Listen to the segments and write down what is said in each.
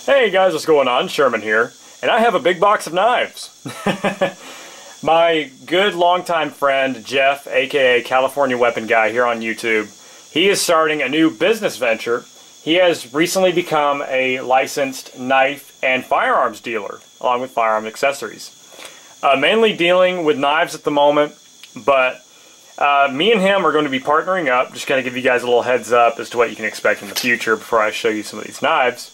Hey guys, what's going on? Sherman here, and I have a big box of knives. My good longtime friend Jeff, aka California Weapon Guy here on YouTube, he is starting a new business venture. He has recently become a licensed knife and firearms dealer, along with firearm accessories. Mainly dealing with knives at the moment, but me and him are going to be partnering up. Just kind of give you guys a little heads up as to what you can expect in the future before I show you some of these knives.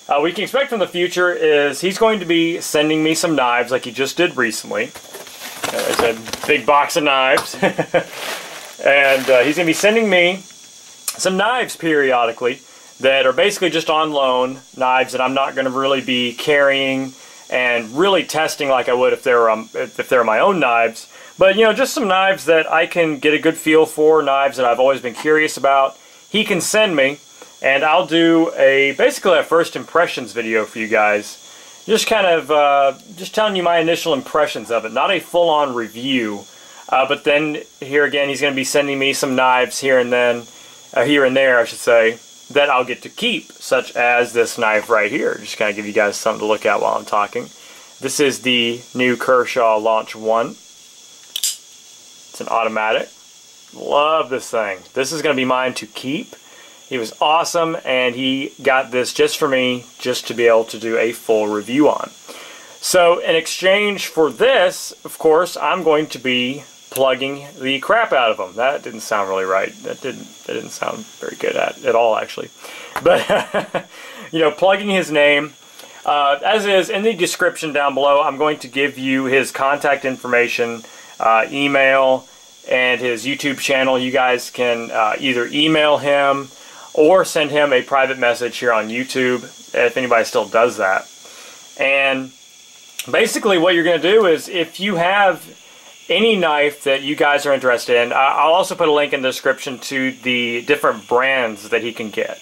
What you can expect from the future is he's going to be sending me some knives like he just did recently. There's a big box of knives. And he's going to be sending me some knives periodically that are basically just on loan, knives that I'm not going to really be carrying and really testing like I would if they're my own knives. But, you know, just some knives that I can get a good feel for, knives that I've always been curious about. He can send me, and I'll do basically a first impressions video for you guys. Just kind of, just telling you my initial impressions of it. Not a full-on review, but then here again, he's going to be sending me some knives here and there, I should say, that I'll get to keep, such as this knife right here. Just kind of give you guys something to look at while I'm talking. This is the new Kershaw Launch I. It's an automatic. Love this thing. This is going to be mine to keep. He was awesome, and he got this just for me, just to be able to do a full review on. So in exchange for this, of course, I'm going to be plugging the crap out of him. That didn't sound really right. That didn't sound very good at all, actually. But you know, plugging his name, as is in the description down below. I'm going to give you his contact information, email, and his YouTube channel. You guys can either email him or send him a private message here on YouTube, if anybody still does that. And basically what you're going to do is, if you have any knife that you guys are interested in, I'll also put a link in the description to the different brands that he can get.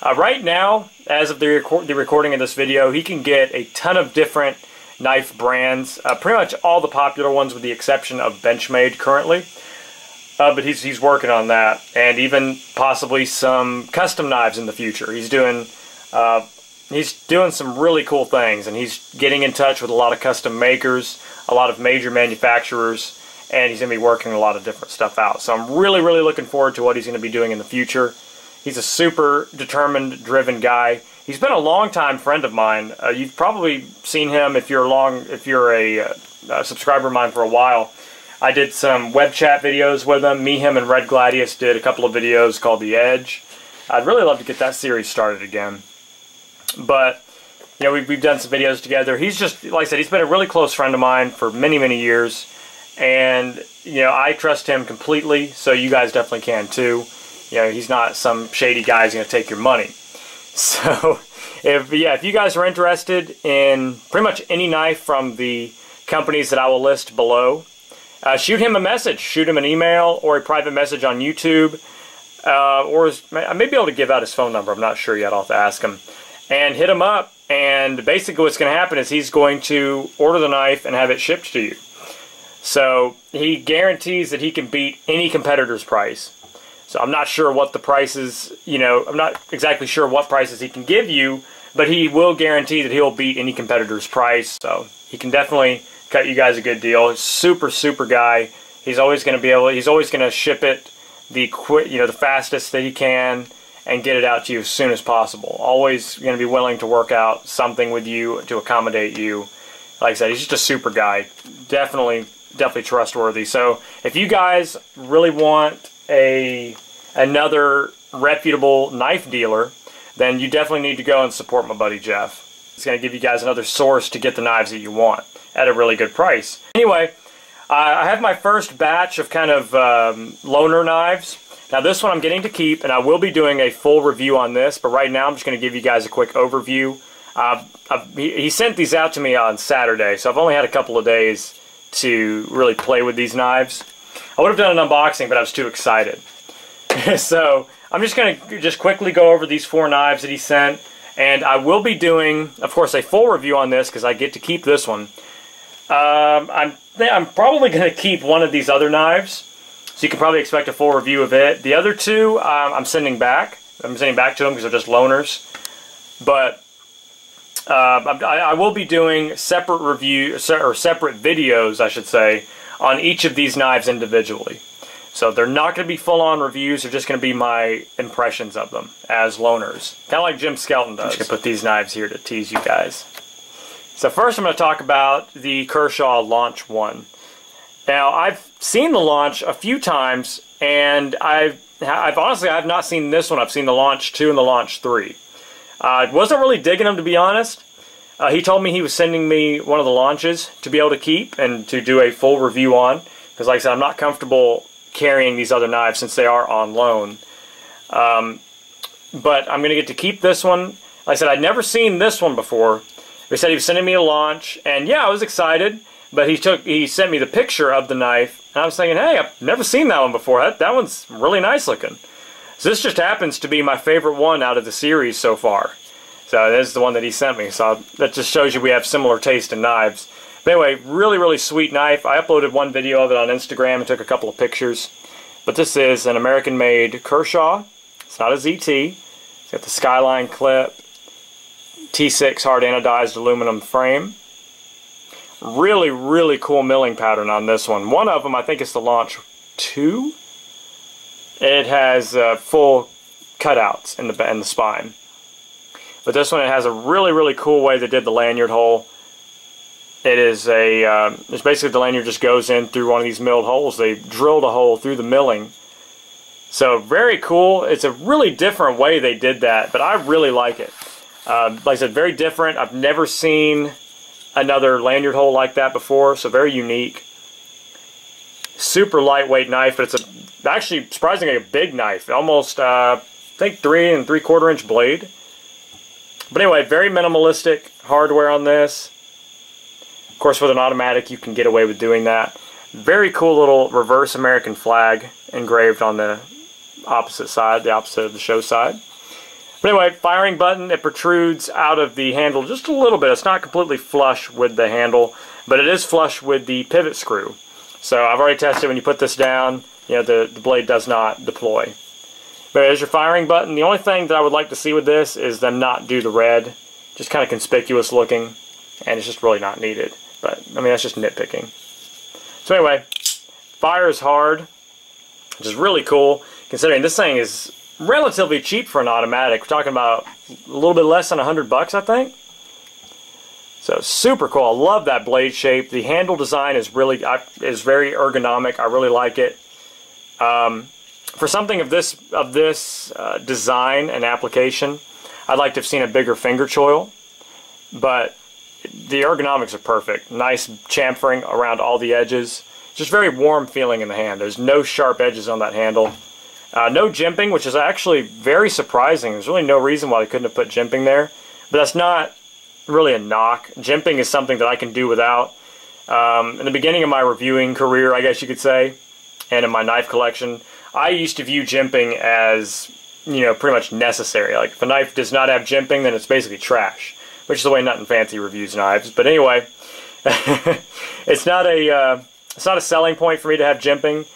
Right now, as of the recording of this video, he can get a ton of different knife brands, pretty much all the popular ones with the exception of Benchmade currently. But he's working on that, and even possibly some custom knives in the future. He's doing some really cool things, and he's getting in touch with a lot of custom makers, a lot of major manufacturers, and he's going to be working a lot of different stuff out. So I'm really, really looking forward to what he's going to be doing in the future. He's a super determined, driven guy. He's been a long-time friend of mine. You've probably seen him if you're a subscriber of mine for a while. I did some web chat videos with him. Me, him, and Red Gladius did a couple of videos called The Edge. I'd really love to get that series started again. But, you know, we've done some videos together. He's just, like I said, he's been a really close friend of mine for many, many years. And, you know, I trust him completely, so you guys definitely can too. You know, he's not some shady guy who's going to take your money. So, if you guys are interested in pretty much any knife from the companies that I will list below, shoot him a message, shoot him an email or a private message on YouTube, or I may be able to give out his phone number, I'm not sure yet, I'll have to ask him, and hit him up, and basically what's going to happen is he's going to order the knife and have it shipped to you. So he guarantees that he can beat any competitor's price. So I'm not sure what the prices, you know, I'm not exactly sure what prices he can give you, but he will guarantee that he'll beat any competitor's price, so he can definitely cut you guys a good deal. He's super guy. He's always going to ship it the fastest that he can and get it out to you as soon as possible. Always going to be willing to work out something with you to accommodate you. Like I said, he's just a super guy. Definitely trustworthy. So if you guys really want another reputable knife dealer, then you definitely need to go and support my buddy Jeff. He's going to give you guys another source to get the knives that you want at a really good price. Anyway, I have my first batch of kind of loaner knives. Now this one I'm getting to keep, and I will be doing a full review on this, but right now I'm just going to give you guys a quick overview. He sent these out to me on Saturday, so I've only had a couple of days to really play with these knives. I would have done an unboxing, but I was too excited. So I'm just going to quickly go over these 4 knives that he sent, and I will be doing, of course, a full review on this because I get to keep this one. I'm probably going to keep one of these other knives, so you can probably expect a full review of it. The other 2 I'm sending back. I'm sending back to them because they're just loaners. But I will be doing separate or separate videos, I should say, on each of these knives individually. So they're not going to be full-on reviews, they're just going to be my impressions of them as loaners. Kind of like Jim Skelton does. I'm just going to put these knives here to tease you guys. So first I'm going to talk about the Kershaw Launch 1. Now, I've seen the Launch a few times, and I've honestly not seen this one. I've seen the Launch 2 and the Launch 3. I wasn't really digging them, to be honest. He told me he was sending me one of the Launches to be able to keep and to do a full review on, because like I said, I'm not comfortable carrying these other knives since they are on loan. But I'm going to get to keep this one. Like I said, I'd never seen this one before. He said he was sending me a Launch, and yeah, I was excited, but he sent me the picture of the knife, and I was thinking, hey, I've never seen that one before. That one's really nice looking. So this just happens to be my favorite one out of the series so far. So this is the one that he sent me, so that just shows you we have similar taste in knives. But anyway, really, really sweet knife. I uploaded one video of it on Instagram and took a couple of pictures. But this is an American-made Kershaw. It's not a ZT. It's got the Skyline clip, T6 hard anodized aluminum frame. Really, really cool milling pattern on this one. One of them, I think it's the Launch 2. It has full cutouts in the spine. But this one, it has a really, really cool way they did the lanyard hole. It is it's basically the lanyard just goes in through one of these milled holes. They drilled a hole through the milling. So very cool. It's a really different way they did that, but I really like it. Like I said, very different. I've never seen another lanyard hole like that before, so very unique. Super lightweight knife, but it's actually surprisingly a big knife. Almost, I think 3 3/4 inch blade. But anyway, very minimalistic hardware on this. Of course, with an automatic, you can get away with doing that. Very cool little reverse American flag engraved on the opposite side, the opposite of the show side. But anyway, firing button, it protrudes out of the handle just a little bit. It's not completely flush with the handle, but it is flush with the pivot screw. So I've already tested when you put this down, you know, the blade does not deploy. But there's your firing button. The only thing that I would like to see with this is them not do the red. Just kind of conspicuous looking, and it's just really not needed. But, I mean, that's just nitpicking. So anyway, fires hard, which is really cool, considering this thing is relatively cheap for an automatic. We're talking about a little bit less than $100, I think. So super cool. I love that blade shape. The handle design is very ergonomic. I really like it. For something of this design and application, I'd like to have seen a bigger finger choil, but the ergonomics are perfect. Nice chamfering around all the edges. Just very warm feeling in the hand. There's no sharp edges on that handle. No jimping, which is actually very surprising. There's really no reason why they couldn't have put jimping there, but that's not really a knock. Jimping is something that I can do without. In the beginning of my reviewing career, I guess you could say, and in my knife collection, I used to view jimping as, you know, pretty much necessary. Like, if a knife does not have jimping, then it's basically trash, which is the way Nut and Fancy reviews knives. But anyway, it's not a selling point for me to have jimping,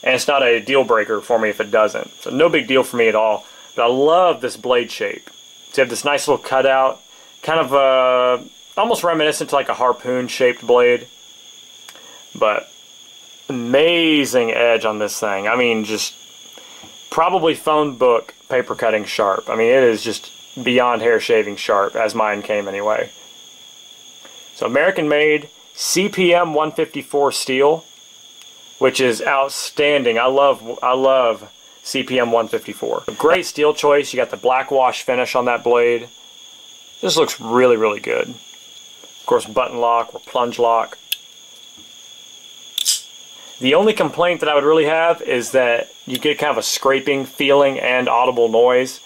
and it's not a deal breaker for me if it doesn't. So no big deal for me at all. But I love this blade shape. So you have this nice little cutout, kind of almost reminiscent to like a harpoon-shaped blade, but amazing edge on this thing. I mean, just probably phone book paper cutting sharp. I mean, it is just beyond hair shaving sharp, as mine came anyway. So American made, CPM 154 steel, which is outstanding. I love CPM 154. Great steel choice. You got the black wash finish on that blade. This looks really, really good. Of course, button lock or plunge lock. The only complaint that I would really have is that you get kind of a scraping feeling and audible noise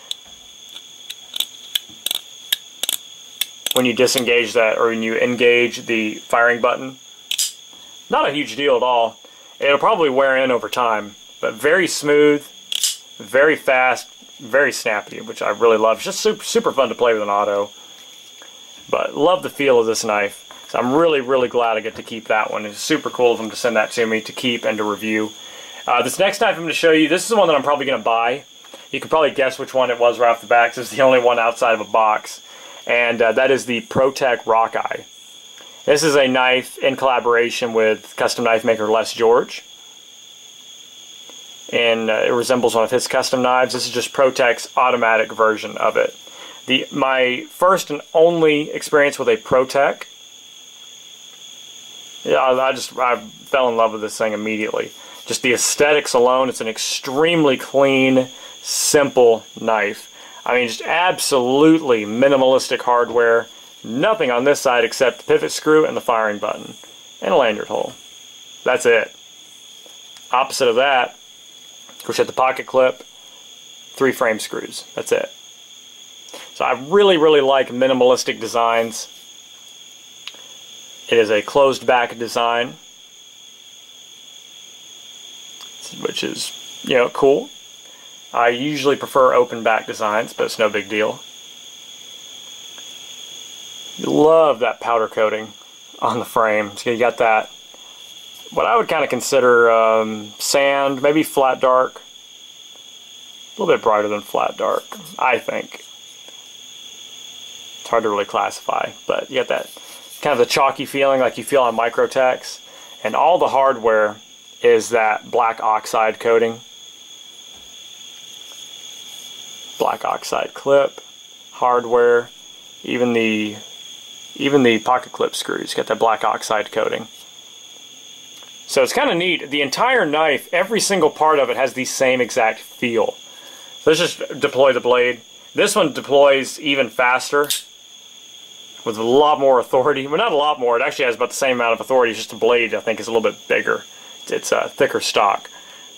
when you disengage that or when you engage the firing button. Not a huge deal at all. It'll probably wear in over time, but very smooth, very fast, very snappy, which I really love. It's just super, super fun to play with an auto. But love the feel of this knife. So I'm really, really glad I get to keep that one. It's super cool of them to send that to me to keep and to review. This next knife I'm going to show you, this is the one that I'm probably going to buy. You can probably guess which one it was right off the bat, because it's the only one outside of a box. and that is the Protec Rock I. This is a knife in collaboration with custom knife maker Les George, and it resembles one of his custom knives. This is just Protec's automatic version of it. My first and only experience with a Protec. Yeah, I fell in love with this thing immediately. Just the aesthetics alone, it's an extremely clean, simple knife. I mean, just absolutely minimalistic hardware. Nothing on this side except the pivot screw and the firing button. And a lanyard hole. That's it. Opposite of that, of course, you have the pocket clip, 3 frame screws. That's it. So I really, really like minimalistic designs. It is a closed back design, which is, you know, cool. I usually prefer open back designs, but it's no big deal. Love that powder coating on the frame. So you got that, what I would kind of consider sand, maybe flat dark. A little bit brighter than flat dark, I think. It's hard to really classify, but you got that kind of the chalky feeling like you feel on Microtechs. And all the hardware is that black oxide coating. Black oxide clip, hardware, even the pocket clip screws got that black oxide coating. So it's kind of neat. The entire knife, every single part of it has the same exact feel. Let's just deploy the blade. This one deploys even faster with a lot more authority. Well, not a lot more. It actually has about the same amount of authority. It's just the blade, I think, is a little bit bigger. It's a thicker stock.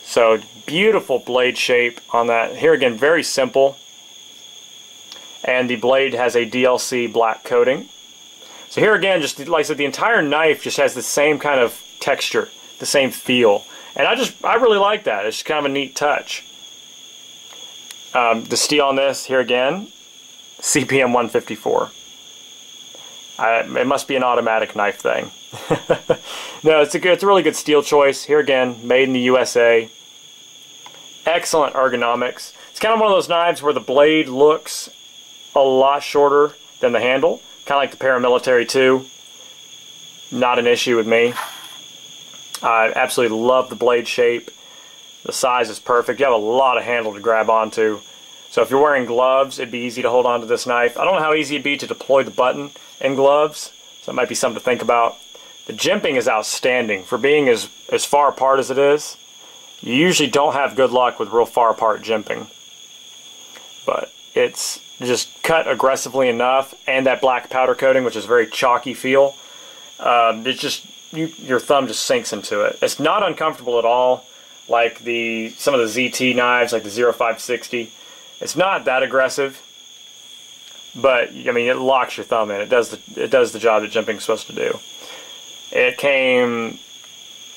So beautiful blade shape on that. Here again, very simple. And the blade has a DLC black coating. So here again, just like I said, the entire knife just has the same kind of texture, the same feel. And I really like that. It's just kind of a neat touch. The steel on this, here again, CPM 154. It must be an automatic knife thing. No, it's a really good steel choice. Here again, made in the USA. Excellent ergonomics. It's kind of one of those knives where the blade looks a lot shorter than the handle. Kind of like the Paramilitary 2. Not an issue with me. I absolutely love the blade shape. The size is perfect. You have a lot of handle to grab onto. So if you're wearing gloves, it'd be easy to hold onto this knife. I don't know how easy it'd be to deploy the button in gloves, so it might be something to think about. The jimping is outstanding. For being as far apart as it is, you usually don't have good luck with real far apart jimping. But it's just cut aggressively enough, and that black powder coating, which is a very chalky feel, it's just, your thumb just sinks into it. It's not uncomfortable at all, like some of the ZT knives, like the 0560. It's not that aggressive, but I mean, it locks your thumb in. It does the job that jimping is supposed to do. It came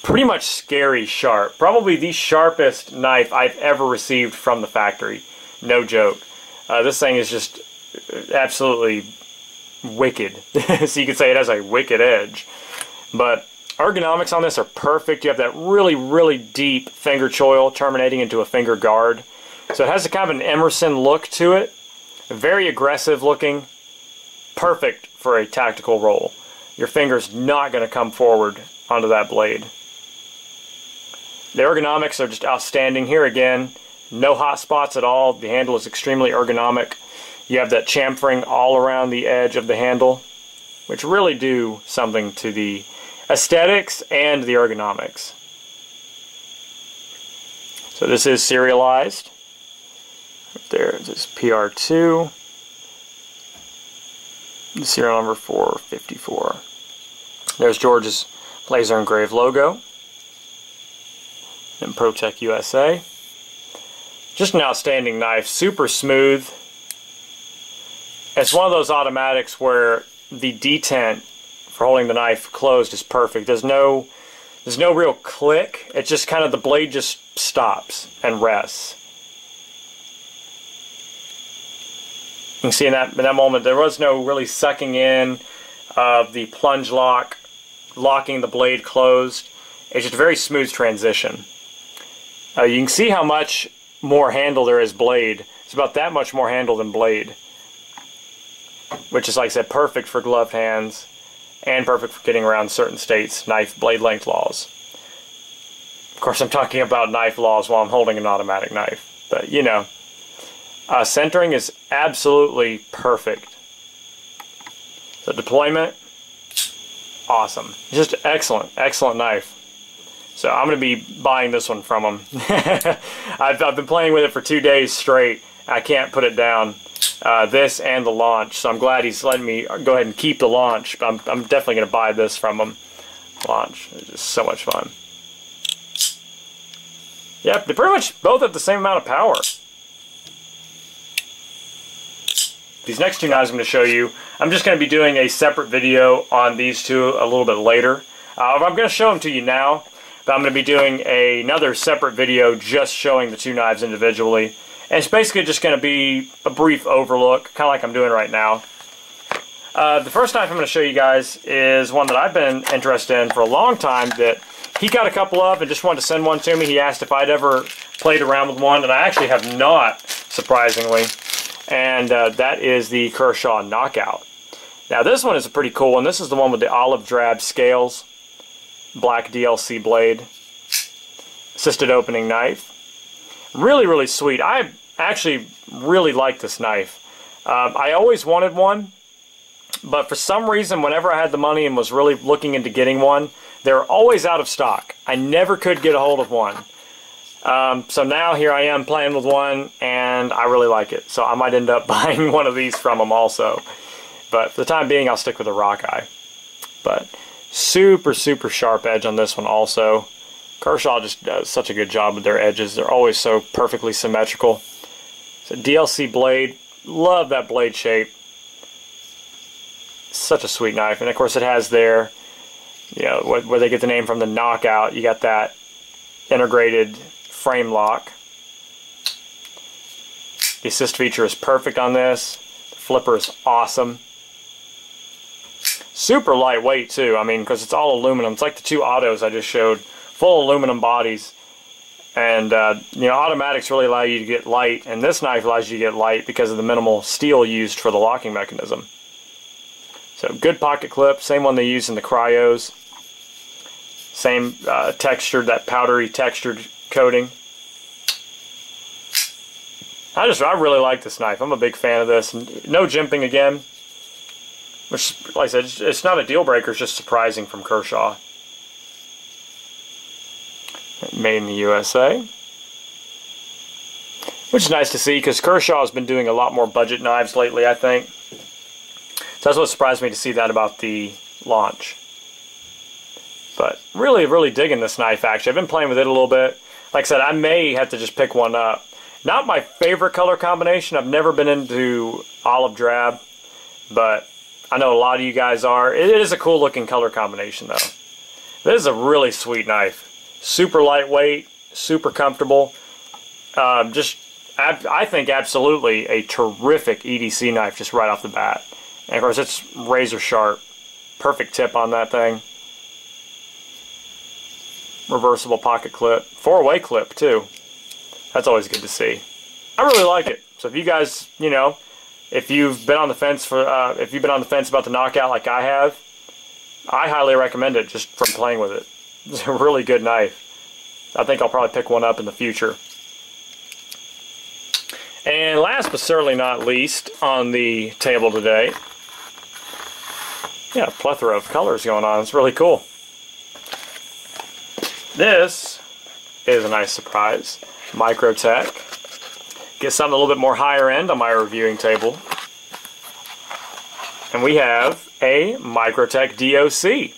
pretty much scary sharp. Probably the sharpest knife I've ever received from the factory. No joke. This thing is just absolutely wicked. So you could say it has a wicked edge. But ergonomics on this are perfect. You have that really, really deep finger choil terminating into a finger guard. So it has a kind of an Emerson look to it. Very aggressive looking. Perfect for a tactical roll. Your finger's not going to come forward onto that blade. The ergonomics are just outstanding. Here again, no hot spots at all. The handle is extremely ergonomic. You have that chamfering all around the edge of the handle, which really do something to the aesthetics and the ergonomics. So this is serialized. There it is, PR2. The serial number 454. There's George's laser engraved logo. And Protech USA. Just an outstanding knife, super smooth. It's one of those automatics where the detent for holding the knife closed is perfect. There's no real click. It's just kind of the blade just stops and rests. You can see in that moment there was no really sucking in of the plunge lock, locking the blade closed. It's just a very smooth transition. You can see how much more handle there is blade. It's about that much more handle than blade. which is, like I said, perfect for gloved hands and perfect for getting around certain states' knife blade length laws. Of course, I'm talking about knife laws while I'm holding an automatic knife, but you know, centering is absolutely perfect. The deployment, awesome. Just excellent, excellent knife. So I'm going to be buying this one from him. I've been playing with it for 2 days straight. I can't put it down. This and the Launch. So I'm glad he's letting me go ahead and keep the Launch. I'm definitely going to buy this from him. Launch. It's just so much fun. Yep, they pretty much both have the same amount of power. These next two knives I'm going to show you, I'm just going to be doing a separate video on these two a little bit later. I'm going to show them to you now, but I'm going to be doing another separate video just showing the two knives individually. And it's basically just going to be a brief overlook, kind of like I'm doing right now. The first knife I'm going to show you guys is one that I've been interested in for a long time that he got a couple of and just wanted to send one to me. He asked if I'd ever played around with one, and I actually have not, surprisingly. And that is the Kershaw Knockout. Now this one is a pretty cool one. This is the one with the olive drab scales, black DLC blade, assisted opening knife. Really, really sweet. I actually really like this knife. I always wanted one, but for some reason, whenever I had the money and was really looking into getting one, they were always out of stock. I never could get a hold of one. So now here I am playing with one, and I really like it. So I might end up buying one of these from them also. But for the time being, I'll stick with the Rock I. But super, super sharp edge on this one also. Kershaw just does such a good job with their edges. They're always so perfectly symmetrical. It's a DLC blade. Love that blade shape. Such a sweet knife. And of course it has their, you know, where they get the name from, the Knockout. You got that integrated frame lock. The assist feature is perfect on this. The flipper is awesome. Super lightweight too. I mean, because it's all aluminum. It's like the two autos I just showed. Full aluminum bodies, and you know, automatics really allow you to get light, and this knife allows you to get light because of the minimal steel used for the locking mechanism. So good pocket clip, same one they use in the cryos, same textured, that powdery textured coating. I really like this knife. I'm a big fan of this. No jimping again, which, like I said, it's not a deal breaker. It's just surprising from Kershaw. Made in the USA, which is nice to see because Kershaw has been doing a lot more budget knives lately, I think. So that's what surprised me to see that about the Launch. But really, really digging this knife, actually. I've been playing with it a little bit. Like I said, I may have to just pick one up. Not my favorite color combination. I've never been into olive drab, but I know a lot of you guys are. It is a cool looking color combination, though. This is a really sweet knife. Super lightweight, super comfortable. I think absolutely a terrific EDC knife just right off the bat. And of course it's razor sharp. Perfect tip on that thing. Reversible pocket clip. 4-way clip too. That's always good to see. I really like it. So if you guys, you know, if you've been on the fence about the Knockout like I have, I highly recommend it just from playing with it. It's a really good knife. I think I'll probably pick one up in the future. And last but certainly not least on the table today, yeah, a plethora of colors going on. It's really cool. This is a nice surprise. Microtech. Get something a little bit more higher end on my reviewing table. And we have a Microtech DOC.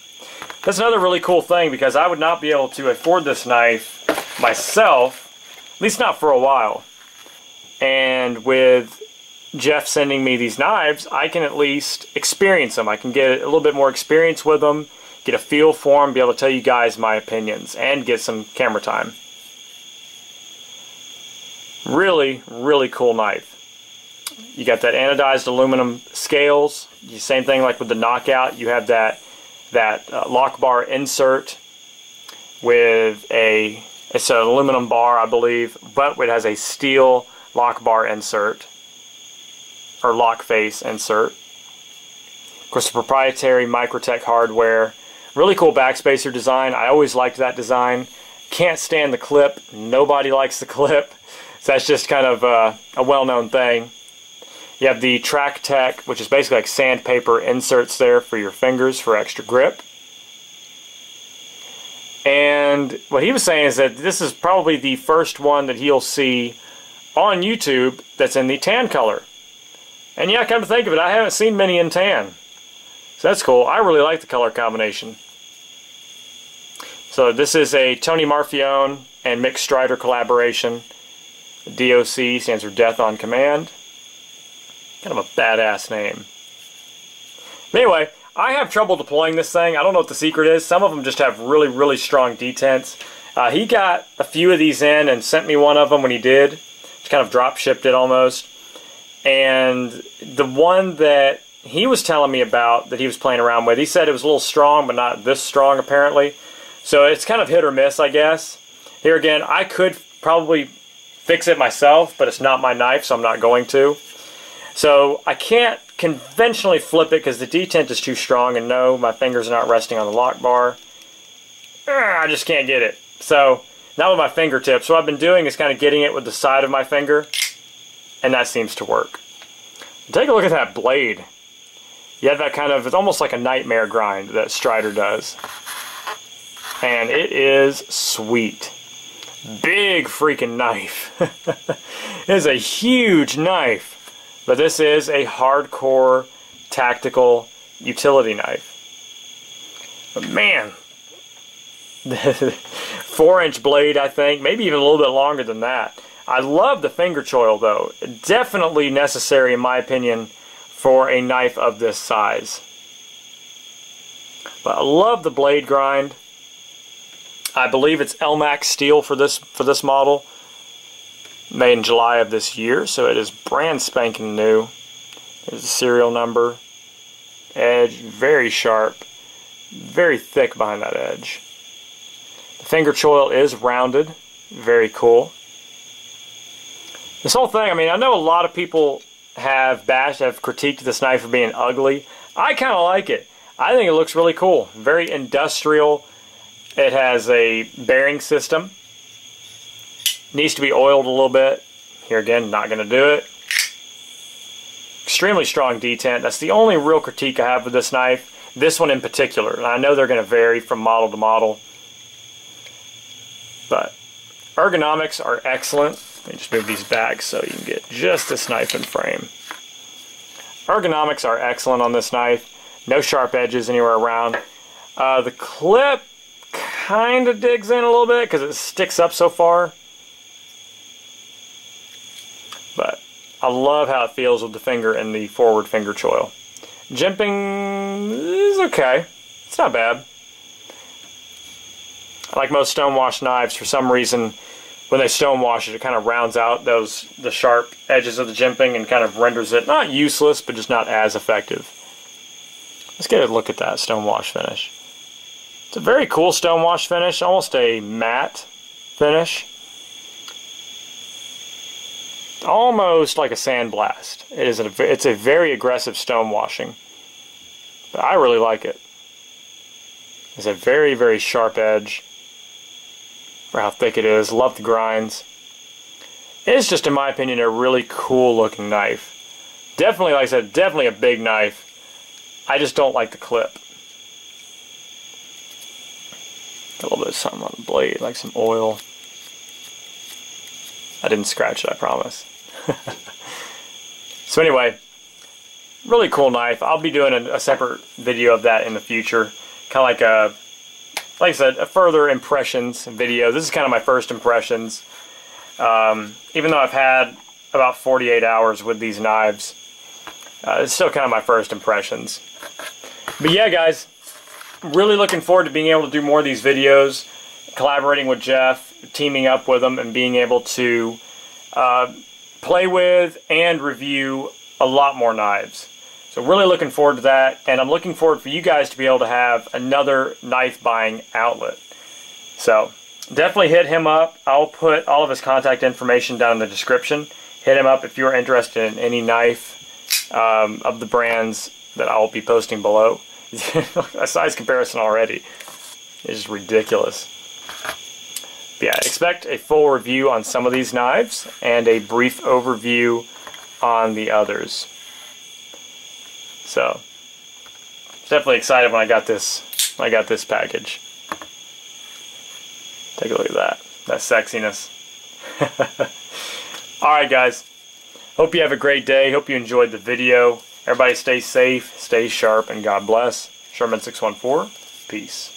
That's another really cool thing because I would not be able to afford this knife myself, at least not for a while. And with Jeff sending me these knives, I can at least experience them. I can get a little bit more experience with them, get a feel for them, be able to tell you guys my opinions, and get some camera time. Really, really cool knife. You got that anodized aluminum scales. Same thing like with the Knockout. You have that lock bar insert with it's an aluminum bar, I believe, but it has a steel lock bar insert or lock face insert. Of course, the proprietary Microtech hardware. Really cool backspacer design. I always liked that design. Can't stand the clip. Nobody likes the clip. So that's just kind of a well-known thing. You have the Track Tech, which is basically like sandpaper inserts there for your fingers for extra grip. And what he was saying is that this is probably the first one that he'll see on YouTube that's in the tan color. And yeah, come to think of it, I haven't seen many in tan. So that's cool. I really like the color combination. So this is a Tony Marfione and Mick Strider collaboration. The DOC stands for Death on Command. Kind of a badass name. But anyway, I have trouble deploying this thing. I don't know what the secret is. Some of them just have really, really strong detents. He got a few of these in and sent me one of them when he did. Just kind of drop shipped it almost. And the one that he was telling me about that he was playing around with, he said it was a little strong, but not this strong apparently. So it's kind of hit or miss, I guess. Here again, I could probably fix it myself, but it's not my knife, so I'm not going to. So I can't conventionally flip it because the detent is too strong, and no, my fingers are not resting on the lock bar. I just can't get it. So now with my fingertips, what I've been doing is kind of getting it with the side of my finger, and that seems to work. Take a look at that blade. You have that kind of, it's almost like a nightmare grind that Strider does. And it is sweet. Big freaking knife. It is a huge knife. But this is a hardcore tactical utility knife. But man, 4-inch blade, I think, maybe even a little bit longer than that. I love the finger choil though. Definitely necessary in my opinion for a knife of this size. But I love the blade grind. I believe it's LMAX steel for this model. Made in July of this year, so it is brand spanking new. There's the serial number. Edge, very sharp. Very thick behind that edge. The finger choil is rounded. Very cool. This whole thing, I mean, I know a lot of people have critiqued this knife for being ugly. I kind of like it. I think it looks really cool. Very industrial. It has a bearing system. Needs to be oiled a little bit. Here again, not going to do it. Extremely strong detent. That's the only real critique I have with this knife. This one in particular. And I know they're going to vary from model to model. But ergonomics are excellent. Let me just move these back so you can get just this knife in frame. Ergonomics are excellent on this knife. No sharp edges anywhere around. The clip kind of digs in a little bit because it sticks up so far. But I love how it feels with the finger and the forward finger choil. Jimping is okay. It's not bad. Like most stonewash knives, for some reason, when they stonewash it, it kind of rounds out the sharp edges of the jimping and kind of renders it not useless, but just not as effective. Let's get a look at that stonewash finish. It's a very cool stonewash finish, almost a matte finish. Almost like a sandblast. It's a very aggressive stone washing, but I really like it. It's a very, very sharp edge for how thick it is. Love the grinds. It's just, in my opinion, a really cool looking knife. Definitely, like I said, definitely a big knife. I just don't like the clip. A little bit of something on the blade, like some oil. I didn't scratch it, I promise. So anyway, really cool knife. I'll be doing a separate video of that in the future. Kind of like I said, a further impressions video. This is kind of my first impressions. Even though I've had about 48 hours with these knives, it's still kind of my first impressions. But yeah, guys, really looking forward to being able to do more of these videos, collaborating with Jeff, teaming up with him, and being able to play with and review a lot more knives. So really looking forward to that, and I'm looking forward for you guys to be able to have another knife buying outlet. So definitely hit him up. I'll put all of his contact information down in the description. Hit him up if you're interested in any knife of the brands that I'll be posting below. A size comparison already is just ridiculous. But yeah, expect a full review on some of these knives and a brief overview on the others. So definitely excited when I got this package. Take a look at that sexiness. Alright guys, hope you have a great day, hope you enjoyed the video. Everybody stay safe, stay sharp, and God bless. Sherman614, peace.